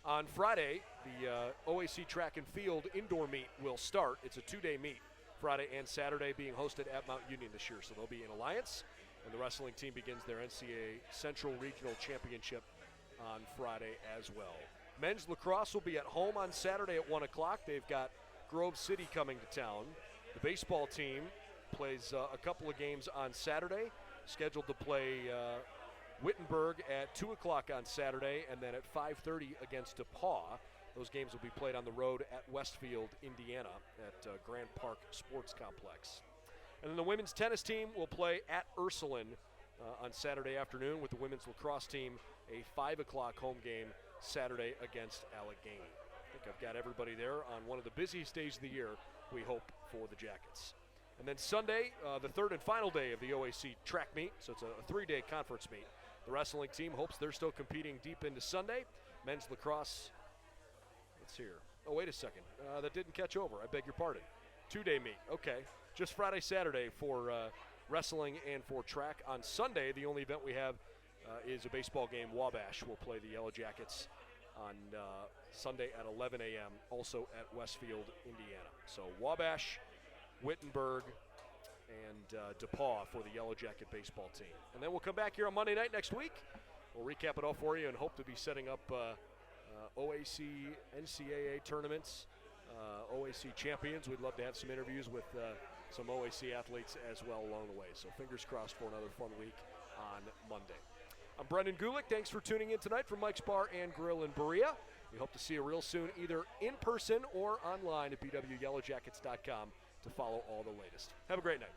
On Friday, the OAC Track and Field indoor meet will start. It's a 2-day meet, Friday and Saturday, being hosted at Mount Union this year. So they'll be in alliance. And the wrestling team begins their NCAA Central Regional Championship on Friday as well. Men's lacrosse will be at home on Saturday at 1 o'clock. They've got Grove City coming to town. The baseball team plays a couple of games on Saturday, scheduled to play Wittenberg at 2 o'clock on Saturday, and then at 5:30 against DePaul. Those games will be played on the road at Westfield, Indiana, at Grand Park Sports Complex. And then the women's tennis team will play at Ursuline on Saturday afternoon with the women's lacrosse team, a 5 o'clock home game Saturday against Allegheny. I think I've got everybody there on one of the busiest days of the year, we hope, for the Jackets. And then Sunday, the third and final day of the OAC track meet, so it's a 3-day conference meet. The wrestling team hopes they're still competing deep into Sunday. Men's lacrosse, let's see here. Oh, wait a second. That didn't catch over. I beg your pardon. 2-day meet. Okay. Just Friday, Saturday for wrestling and for track. On Sunday, the only event we have is a baseball game. Wabash will play the Yellow Jackets on Sunday at 11 a.m., also at Westfield, Indiana. So Wabash, Wittenberg, and DePaul for the Yellow Jacket baseball team. And then we'll come back here on Monday night next week. We'll recap it all for you and hope to be setting up OAC NCAA tournaments, OAC champions. We'd love to have some interviews with some OAC athletes as well along the way. So fingers crossed for another fun week on Monday. I'm Brendan Gulick. Thanks for tuning in tonight from Mike's Bar and Grill in Berea. We hope to see you real soon, either in person or online at bwyellowjackets.com to follow all the latest. Have a great night.